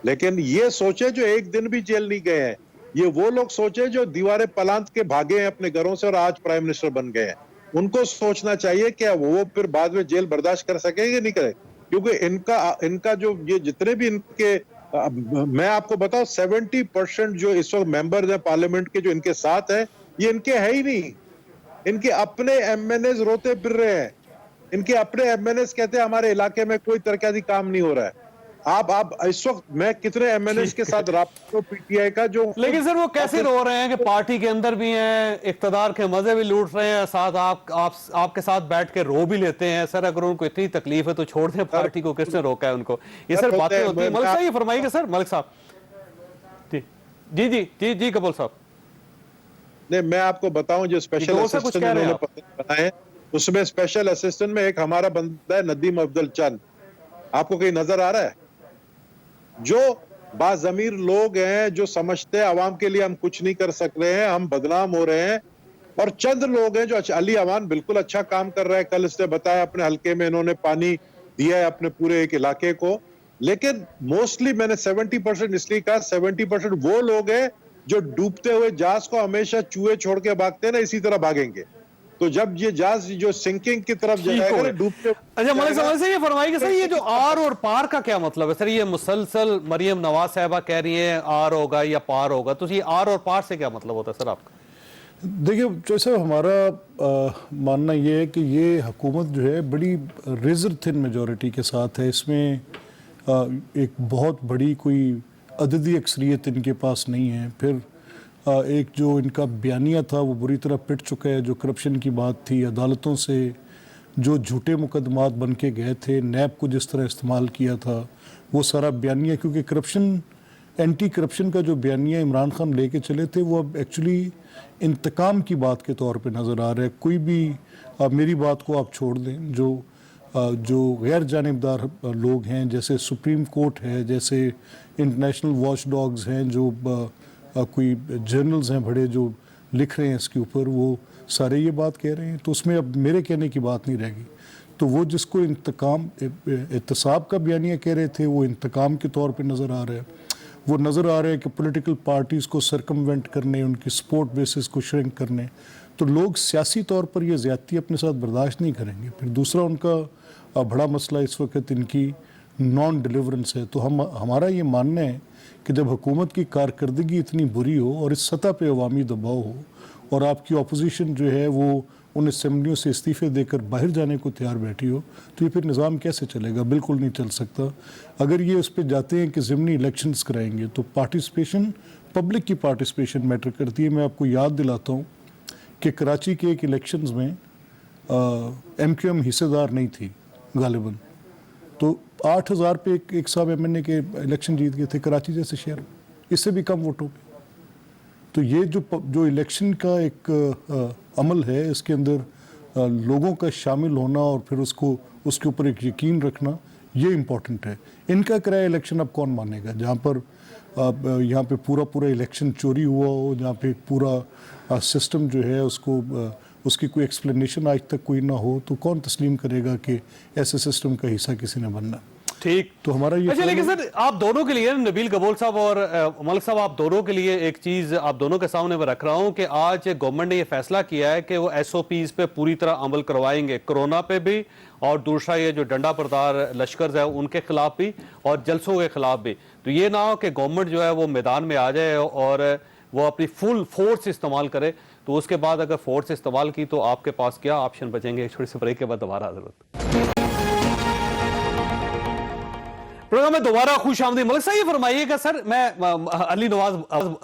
लेकिन ये सोचे जो एक दिन भी जेल नहीं गए हैं, ये वो लोग सोचे जो दीवारें पलांत के भागे हैं अपने घरों से और आज प्राइम मिनिस्टर बन गए हैं। उनको सोचना चाहिए क्या वो फिर बाद में जेल बर्दाश्त कर सकेंगे, नहीं करे। क्योंकि इनका जो ये जितने भी इनके मैं आपको बताऊं 70% जो इस वक्त मेंबर्स हैं पार्लियामेंट के जो इनके साथ हैं, ये इनके है ही नहीं। इनके अपने एमएनएस रोते फिर रहे हैं। इनके अपने एमएनएस कहते हैं हमारे इलाके में कोई तरक्याती काम नहीं हो रहा है। आप इस वक्त मैं कितने एमएनएस के साथ राब्ता पीटीआई का जो, लेकिन सर वो कैसे रो रहे हैं कि पार्टी के अंदर भी हैं, इख्तदार के मजे भी लूट रहे हैं, साथ आपके साथ बैठ के रो भी लेते हैं। सर अगर उनको इतनी तकलीफ है तो छोड़ दें पार्टी को, किसने रोका है उनको? ये सर बातें होती है। मलिक साहब ये फरमाइएगा सर, मलिक साहब। जी कबूल साहब। नहीं मैं आपको बताऊं जो स्पेशल असिस्टेंट उन्होंने बनाए उसमें स्पेशल असिस्टेंट में एक हमारा बंदा है नदीम अफजल चंद, आपको कहीं नजर आ रहा है? जो बाज़मीर लोग हैं, जो समझते हैं आवाम के लिए हम कुछ नहीं कर सक रहे हैं, हम बदनाम हो रहे हैं, और चंद लोग हैं जो अली अवान बिल्कुल अच्छा काम कर रहा है। कल इसने बताया अपने हल्के में इन्होंने पानी दिया है अपने पूरे एक इलाके को। लेकिन मोस्टली मैंने 70% इसलिए कहा, 70% वो लोग हैं जो डूबते हुए जहाज को हमेशा चूहे छोड़ के भागते हैं ना, इसी तरह भागेंगे। तो जब ये जहाज जो सिंकिंग की तरफ जाएगा ना, डूबते अच्छा मलिक साहब से ये फरमाइए कि सर ये जो आर और पार का क्या मतलब है सर? ये मुसलसल मरियम नवाज साहबा कह रही हैं आर होगा या पार होगा, तो ये आर और पार से क्या मतलब होता है सर आपका? देखिए जैसे हमारा मानना ये है कि ये हुकूमत जो है बड़ी रेजर थिन मेजॉरिटी के साथ है। इसमें एक बहुत बड़ी कोई अददी अक्सरियत इनके पास नहीं है। फिर एक जो इनका बयानिया था वो बुरी तरह पिट चुका है। जो करप्शन की बात थी, अदालतों से जो झूठे मुकदमात बन के गए थे, नैब को जिस तरह इस्तेमाल किया था, वो सारा बयानिया, क्योंकि करप्शन, एंटी करप्शन का जो बयानिया इमरान खान लेके चले थे वो अब एक्चुअली इंतकाम की बात के तौर पे नज़र आ रहा है। कोई भी मेरी बात को आप छोड़ दें, जो गैर जानिबदार लोग हैं, जैसे सुप्रीम कोर्ट है, जैसे इंटरनेशनल वॉच डॉग्स हैं, जो कोई जर्नल्स हैं बड़े जो लिख रहे हैं इसके ऊपर, वो सारे ये बात कह रहे हैं, तो उसमें अब मेरे कहने की बात नहीं रहेगी। तो वो जिसको इंतकाम एहतसाब का बयानिया कह रहे थे, वो इंतकाम के तौर पे नज़र आ रहा है। वो नज़र आ रहा है कि पॉलिटिकल पार्टीज़ को सरकमवेंट करने, उनकी सपोर्ट बेसिस को श्रिंक करने, तो लोग सियासी तौर पर ये ज़्यादती अपने साथ बर्दाश्त नहीं करेंगे। फिर दूसरा उनका बड़ा मसला इस वक्त इनकी नॉन डिलीवरेंस है। तो हमारा ये मानना है कि जब हुकूमत की कारकर्दगी इतनी बुरी हो और इस सतह पे अवामी दबाव हो और आपकी अपोजिशन जो है वो उन असम्बलियों से इस्तीफ़े देकर बाहर जाने को तैयार बैठी हो, तो ये फिर निज़ाम कैसे चलेगा? बिल्कुल नहीं चल सकता। अगर ये उस पर जाते हैं कि ज़िमनी इलेक्शंस कराएंगे, तो पार्टिसिपेशन, पब्लिक की पार्टिसिपेशन मैटर करती है। मैं आपको याद दिलाता हूँ कि कराची के एक इलेक्शंस में MQM हिस्सेदार नहीं थी गालिबन, तो 8,000 पे एक साहब MNA के इलेक्शन जीत गए थे कराची जैसे शहर, इससे भी कम वोटों पे। तो ये जो इलेक्शन का एक अमल है, इसके अंदर लोगों का शामिल होना और फिर उसके ऊपर एक यकीन रखना, ये इम्पोर्टेंट है। इनका कराया इलेक्शन अब कौन मानेगा? जहाँ पर यहाँ पे पूरा इलेक्शन चोरी हुआ हो, जहाँ पे पूरा सिस्टम जो है उसकी कोई एक्सप्लेनेशन आज तक कोई ना हो, तो कौन तस्लीम करेगा कि ऐसे सिस्टम का हिस्सा किसी ने बनना? ठीक, तो हमारा ये अच्छा, लेकिन सर आप दोनों के लिए, नबील कबूल साहब और मलिक साहब, आप दोनों के लिए एक चीज आप दोनों के सामने मैं रख रहा हूं कि आज गवर्नमेंट ने ये फैसला किया है कि वो SOPs पे पूरी तरह अमल करवाएंगे, कोरोना पे भी और दूसरा ये जो डंडा बरदार लश्कर है उनके खिलाफ भी और जलसों के खिलाफ भी। तो ये ना हो कि गवर्नमेंट जो है वो मैदान में आ जाए और वो अपनी फुल फोर्स इस्तेमाल करे, तो उसके बाद अगर फोर्स इस्तेमाल की तो आपके पास क्या ऑप्शन बचेंगे? छोटे से ब्रेक के बाद दोबारा जरूरत प्रोग्राम में दोबारा खुश आमदी। मलिक साहब ये फरमाइएगा, सर मैं अली नवाज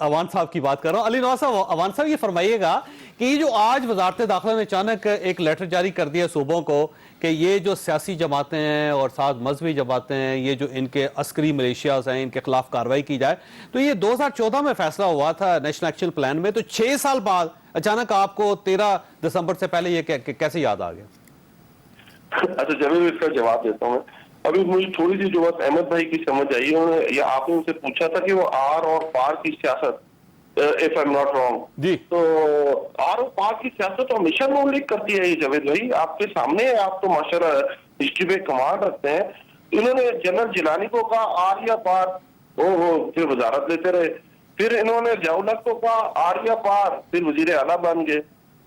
अवान साहब की बात कर रहा हूँ। अली नवाज साहब अवान साहब ये फरमाइएगा कि ये जो आज वजारत दाखिला ने अचानक एक लेटर जारी कर दिया सूबों को कि ये जो सियासी जमातें हैं और साथ मजहबी जमातें हैं, ये जो इनके अस्करी मलेशियाज हैं, इनके खिलाफ कार्रवाई की जाए, तो ये 2014 में फैसला हुआ था नेशनल एक्शन प्लान में, तो 6 साल बाद अचानक आपको 13 दिसंबर से पहले ये कैसे याद आ गया? अच्छा जरूर इसका जवाब देता हूँ मैं। अभी मुझे थोड़ी सी जो बात अहमद भाई की समझ आई है, या आपने उनसे पूछा था कि वो आर और पार की सियासत, if I am not wrong जी, तो आर और पार की सियासत तो हमेशा नून लीग करती है। जावेद भाई आपके सामने है, आप तो माशाल्लाह हिस्ट्री पे कमांड रखते हैं। इन्होंने जनरल जिलानी को कहा आर या पार, फिर वजारत लेते रहे। फिर इन्होंने जवाहर को कहा आर या पार, फिर वजीर आला बन गए।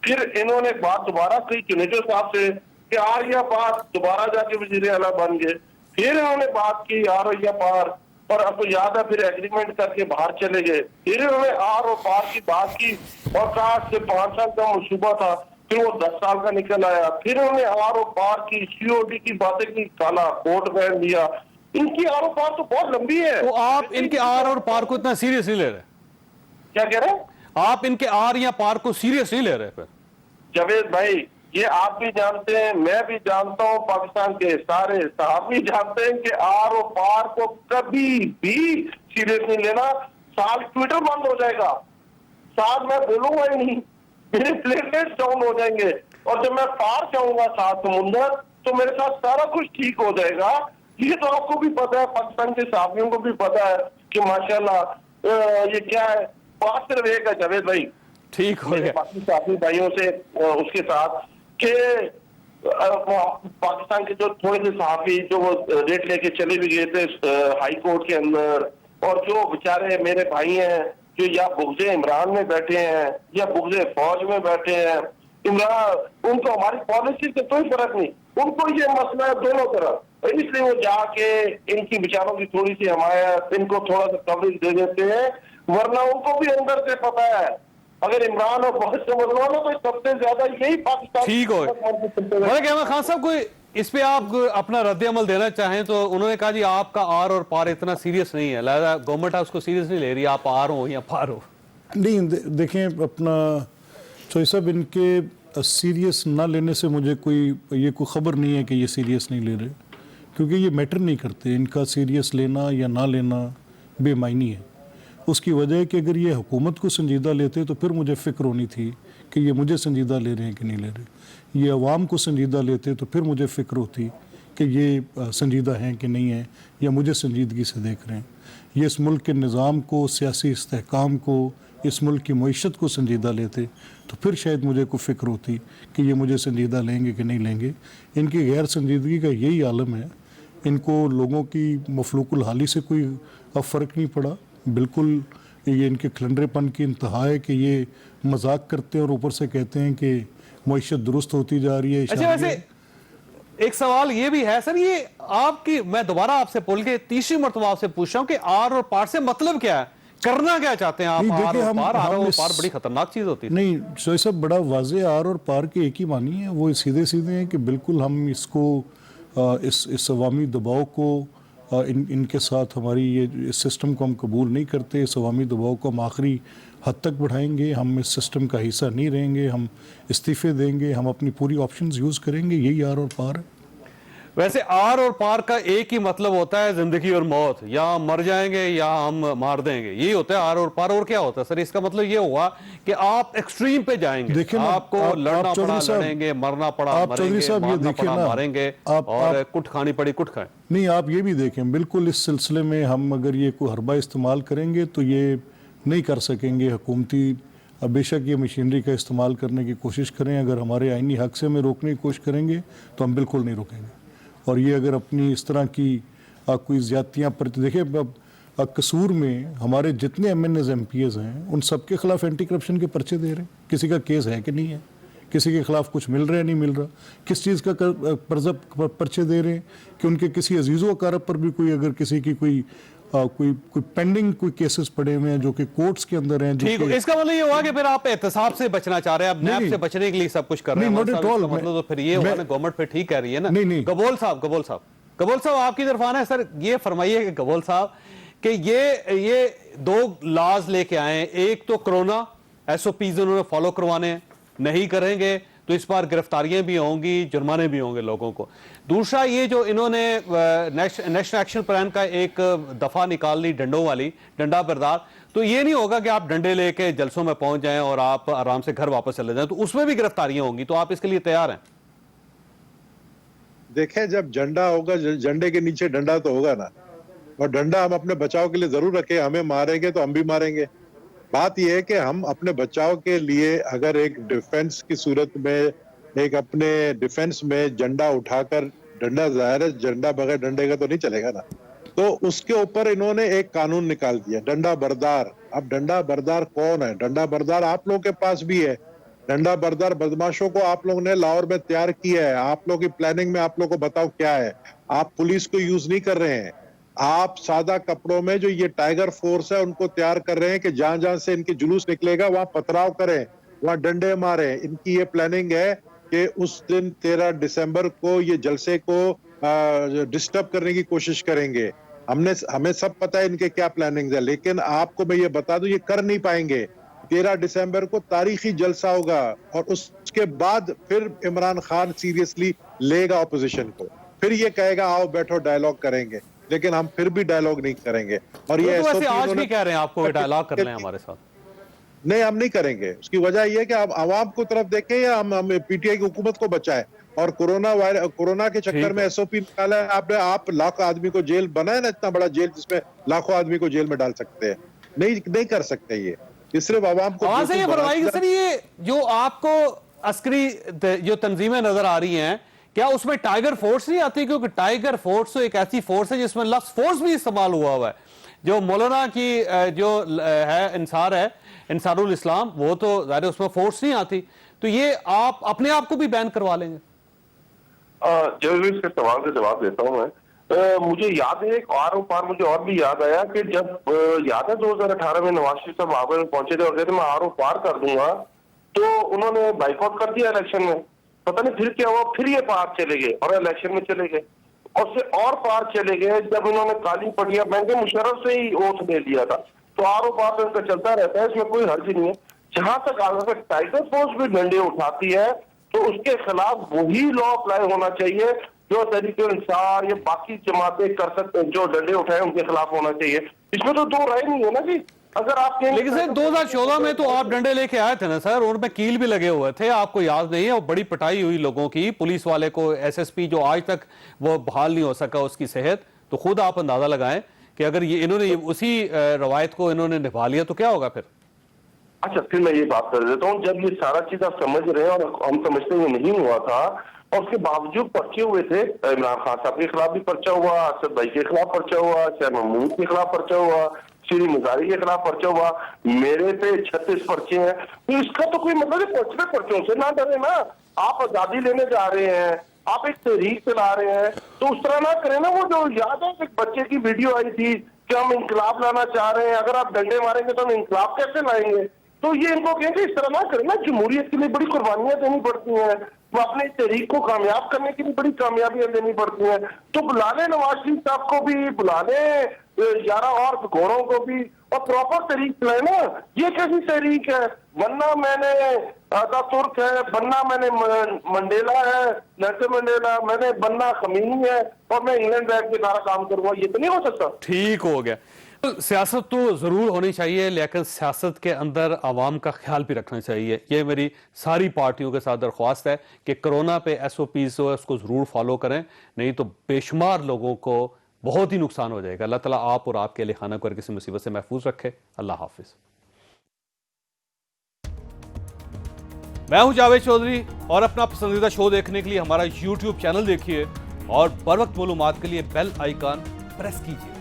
फिर इन्होंने बात दोबारा कही चुनेजो साहब से कि आर या पार, दोबारा जाके वजीर आला बन गए। फिर इन्होंने बात की आर या पार, और आपको याद है फिर एग्रीमेंट करके बाहर चले गए। फिर इन्होंने आर और पार की बात की और कहा से 5 साल का मनसूबा था, फिर वो 10 साल का निकल आया। फिर उन्होंने आर और पार की COD की बातें की, काला कोर्ट बैन दिया। इनकी आर और पार तो बहुत लंबी है। तो आप इनके आर और पार को इतना सीरियसली ले रहे हैं? क्या कह रहे हैं आप? इनके आर या पार को सीरियसली ले रहे हैं? फिर जावेद भाई ये आप भी जानते हैं, मैं भी जानता हूं, पाकिस्तान के सारे साहब भी जानते हैं कि आर और पार को कभी भी सीरियस नहीं लेना। साल ट्विटर बंद हो जाएगा, साल मैं बोलूंगा ही नहीं, मेरे प्लेटलेट्स डाउन हो जाएंगे, और जब मैं पार जाऊंगा 7 समुंदर तो मेरे साथ सारा कुछ ठीक हो जाएगा। ये तो आपको भी पता है, पाकिस्तान के साथियों को भी पता है कि माशाल्लाह ये क्या है। बात सिर्फ एक है जावेद भाई, ठीक हो गया बाकी साथी भाइयों से उसके साथ कि पाकिस्तान के जो थोड़े से सहाफी जो वो रेट लेके चले भी गए थे हाई कोर्ट के अंदर, और जो बेचारे मेरे भाई हैं जो या बुग़्ज़े इमरान में बैठे हैं या बुग़्ज़े फौज में बैठे हैं, इमरान, उनको हमारी पॉलिसी से कोई फर्क नहीं, उनको ये मसला है दोनों तरफ, इसलिए वो जाके इनकी विचारों की थोड़ी सी हमायत, इनको थोड़ा सा कवरेज दे देते हैं, वरना उनको भी अंदर से पता है अगर इमरान और बहुत से मुसलमानों तो सबसे ज्यादा यही पाकिस्तान। ठीक हो अहमद खान साहब, कोई इस पे आप अपना रद्द अमल देना चाहें तो उन्होंने कहा जी आपका आर और पार इतना सीरियस नहीं है, लिहाजा गवर्नमेंट उसको सीरियस नहीं ले रही, आप आर हो या पार हो। नहीं देखें, अपना चौधरी साहब, इनके सीरियस ना लेने से मुझे कोई खबर नहीं है कि ये सीरियस नहीं ले रहे, क्योंकि ये मैटर नहीं करते, इनका सीरियस लेना या ना लेना बेमायनी है। उसकी वजह है कि अगर ये हुकूमत को संजीदा लेते तो फिर मुझे फ़िक्र होनी थी कि ये मुझे संजीदा ले रहे हैं कि नहीं ले रहे, ये अवाम को संजीदा लेते तो फिर मुझे फ़िक्र होती कि ये संजीदा हैं कि नहीं हैं या मुझे संजीदगी से देख रहे हैं। ये इस मुल्क के निज़ाम को, सियासी इस्तेहकाम को, इस मुल्क की मईशत को संजीदा लेते तो फिर शायद मुझे कोई फ़िक्र होती कि ये मुझे संजीदा लेंगे कि नहीं लेंगे। इनकी गैर संजीदगी का यही आलम है, इनको लोगों की मफलूकुल हाली से कोई अब फ़र्क नहीं पड़ा, बिल्कुल ये इनके खलंडरेपन की इंतहा है कि ये मजाक करते हैं और ऊपर से कहते हैं कि मईशत दुरुस्त होती जा रही है। अच्छा, वैसे एक सवाल ये भी है सर, ये आपकी, मैं दोबारा आपसे बोल के तीसरी मरतबा आपसे पूछ रहा हूँ कि आर और पार से मतलब क्या है, करना क्या चाहते हैं आप? आर और पार बड़ी खतरनाक चीज होती है। नहीं शोएब साहब, बड़ा वाज़ेह आर और पार के एक ही मानी है, वो सीधे सीधे हैं कि बिल्कुल हम इसको इस अवामी दबाव को इनके साथ हमारी ये इस सिस्टम को हम कबूल नहीं करते, इस अवामी दबाव को हम आखिरी हद तक बढ़ाएंगे, हम इस सिस्टम का हिस्सा नहीं रहेंगे, हम इस्तीफ़े देंगे, हम अपनी पूरी ऑप्शंस यूज़ करेंगे, यही आर और पार है। वैसे आर और पार का एक ही मतलब होता है जिंदगी और मौत, या हम मर जाएंगे या हम मार देंगे, यही होता है आर और पार। और क्या होता है सर? इसका मतलब ये हुआ कि आप एक्सट्रीम पे जाएंगे, देखिए ना, आपको लड़ना पड़ा लड़ेंगे, मरना पड़ा मरेंगे, मारना पड़ा मारेंगे, और कुट खानी पड़ी कुट खाएं। नहीं, आप ये भी देखें, बिल्कुल इस सिलसिले में हम अगर ये कोई हरबा इस्तेमाल करेंगे तो ये नहीं कर सकेंगे हुकूमती। बेशक ये मशीनरी का इस्तेमाल करने की कोशिश करें, अगर हमारे आइनी हक से हमें रोकने की कोशिश करेंगे तो हम बिल्कुल नहीं रोकेंगे। और ये अगर अपनी इस तरह की कोई ज़्यादतियाँ पर, देखिए अब कसूर में हमारे जितने MNAs MPAs हैं उन सब के ख़िलाफ़ एंटी करप्शन के पर्चे दे रहे हैं, किसी का केस है कि नहीं है, किसी के ख़िलाफ़ कुछ मिल रहा है नहीं मिल रहा, किस चीज़ का पर्चे दे रहे हैं कि उनके किसी अजीज़ व अकारब पर भी कोई अगर किसी की कोई पेंडिंग कोई केसेस पड़े हुए हैं जो कि कोर्ट्स के अंदर हैं। ठीक, इसका मतलब ये हुआ कि फिर आप एहतसाब से बचना चाह रहे हैं, अब नैब से बचने के लिए सब कुछ कर रहे हैं। मतलब तो फिर ये हुआ ना, गवर्नमेंट पे ठीक कह रही है ना। नहीं, गबोल साहब आपकी तरफ आना है सर, ये फरमाइए कि गबोल साहब कि ये दो लॉज लेके आए हैं, एक तो कोरोना SOPs उन्होंने फॉलो करवाने हैं, नहीं करेंगे तो इस बार गिरफ्तारियां भी होंगी, जुर्माने भी होंगे लोगों को। दूसरा ये जो इन्होंने नेशनल एक्शन प्लान का एक दफा निकाल ली डंडों वाली, डंडा बरदार, तो ये नहीं होगा कि आप डंडे लेके जलसों में पहुंच जाएं और आप आराम से घर वापस चले जाएं, तो उसमें भी गिरफ्तारियां होंगी, तो आप इसके लिए तैयार हैं? देखें, जब झंडा होगा, झंडे के नीचे डंडा तो होगा ना, और डंडा हम अपने बचाव के लिए जरूर रखें, हमें मारेंगे तो हम भी मारेंगे। बात यह है कि हम अपने बचाव के लिए अगर एक डिफेंस की सूरत में, एक अपने डिफेंस में झंडा उठाकर, डंडा जाहिर है झंडा बगैर डंडे का तो नहीं चलेगा ना, तो उसके ऊपर इन्होंने एक कानून निकाल दिया, डंडा बरदार। अब डंडा बरदार कौन है? डंडा बरदार आप लोगों के पास भी है, डंडा बरदार बदमाशों को आप लोगों ने लाहौर में तैयार किया है, आप लोगों की प्लानिंग में आप लोग को बताओ क्या है। आप पुलिस को यूज नहीं कर रहे हैं, आप सादा कपड़ों में जो ये टाइगर फोर्स है उनको तैयार कर रहे हैं कि जहां जहां से इनकी जुलूस निकलेगा वहां पथराव करें, वहां डंडे मारे। इनकी ये प्लानिंग है कि उस दिन 13 दिसंबर को ये जलसे को डिस्टर्ब करने की कोशिश करेंगे। हमें सब पता है इनके क्या प्लानिंग है, लेकिन आपको मैं ये बता दूं ये कर नहीं पाएंगे। 13 दिसंबर को तारीखी जलसा होगा और उसके बाद फिर इमरान खान सीरियसली लेगा ऑपोजिशन को, फिर ये कहेगा आओ बैठो डायलॉग करेंगे, लेकिन हम फिर भी डायलॉग नहीं करेंगे। और ये वैसे आज भी कह रहे हैं आपको डायलॉग कर लें हमारे साथ। नहीं, हम नहीं करेंगे। उसकी वजह यह है कि हम आवाम को तरफ देखें या हम PTI की हुकूमत को बचाएं। और कोरोना के चक्कर में SOP निकाला है आपने, आप लाखों आदमी को जेल बनाए ना, इतना बड़ा जेल जिसमें लाखों आदमी को जेल में डाल सकते हैं, नहीं कर सकते। ये सिर्फ आवाम को सर, ये जो आपको अस्करी जो तंजीमें नजर आ रही हैं, क्या उसमें टाइगर फोर्स नहीं आती? क्योंकि टाइगर फोर्स तो एक ऐसी फोर्स है जिसमें लफ्ज फोर्स भी इस्तेमाल हुआ हुआ है। जो मौलाना की जो है इंसारुल इस्लाम, वो तो ज़ाहिर उसमें फोर्स नहीं आती। तो ये आप अपने आप को भी बैन करवा लेंगे? जब इसके सवाल का जवाब देता हूँ मैं, मुझे याद है एक आर मुझे और भी याद आया कि जब याद है 2018 में नवाज शरीफ साहब आगरा में पहुंचे थे और कहते मैं आर कर दूंगा, तो उन्होंने बाइकआउट कर दिया इलेक्शन में। पता नहीं फिर क्या हुआ, फिर ये पार चले गए और इलेक्शन में चले गए, और से और पार चले गए जब इन्होंने काली पटिया पहन के मुशर्रफ से ही ओथ ले लिया था। तो आर तो इनका चलता रहता है, इसमें कोई हर्ज नहीं है। जहां तक अगर टाइगर फोर्स भी डंडे उठाती है तो उसके खिलाफ वही लॉ अप्लाई होना चाहिए जो तहरीक इंसाफ या बाकी जमातें कर सकते, जो डंडे उठाए उनके खिलाफ होना चाहिए। इसमें तो दो राय नहीं है ना जी। अगर आप लेकिन सर 2014 में तो आप डंडे लेके आए थे ना सर, उनमें कील भी लगे हुए थे, आपको याद नहीं है? और बड़ी पिटाई हुई लोगों की, पुलिस वाले को, एसएसपी जो आज तक वो बहाल नहीं हो सका उसकी सेहत। तो खुद आप अंदाजा लगाएं कि अगर ये इन्होंने उसी रवायत को इन्होंने निभा लिया तो क्या होगा फिर? अच्छा, फिर मैं ये बात कर देता हूँ, जब ये सारा चीज आप समझ रहे हैं और हम समझते हुए नहीं हुआ था और उसके बावजूद पर्चे हुए थे, इमरान खान साहब के खिलाफ भी पर्चा हुआ, असद भाई के खिलाफ पर्चा हुआ, शाह महमूद के खिलाफ पर्चा हुआ, श्री मुजारी के खिलाफ पर्चा हुआ, मेरे पे 36 पर्चे हैं। तो इसका तो कोई मतलब है, पर्चों से ना डरे ना। आप आजादी लेने जा रहे हैं, आप एक तहरीक चला रहे हैं, तो उस तरह ना करें ना। वो जो याद है एक बच्चे की वीडियो आई थी कि हम इंकलाब लाना चाह रहे हैं, अगर आप डंडे मारेंगे तो हम इंकलाब कैसे लाएंगे? तो ये इनको कहेंगे इस तरह ना करें ना। जमहूरियत के लिए बड़ी कुर्बानियां देनी पड़ती हैं, वो अपने तहरीक को कामयाब करने के लिए बड़ी कामयाबियां देनी पड़ती हैं। तो बुला ले नवाज शरीफ साहब को भी, बुला ले 11 और घोड़ों को भी, और प्रॉपर तहरीक चलाए ना। ये कैसी तहरीक है? वरना मैंने तुर्क है, बनना मैंने मंडेला है, नेल्सन मंडेला, मैंने बनना खमीनी है और मैं इंग्लैंड बैठ के सारा काम करूंगा, ये तो नहीं हो सकता। ठीक हो गया। सियासत तो जरूर होनी चाहिए, लेकिन सियासत के अंदर आवाम का ख्याल भी रखना चाहिए। ये मेरी सारी पार्टियों के साथ दरख्वास्त है कि कोरोना पे SOPs जो है उसको जरूर फॉलो करें, नहीं तो बेशुमार लोगों को बहुत ही नुकसान हो जाएगा। अल्लाह ताला आप और आपके अहल खाना को हर किसी मुसीबत से महफूज रखे। अल्लाह हाफिज। मैं हूं जावेद चौधरी, और अपना पसंदीदा शो देखने के लिए हमारा YouTube चैनल देखिए और बर वक्त मालूमात के लिए बेल आइकन प्रेस कीजिए।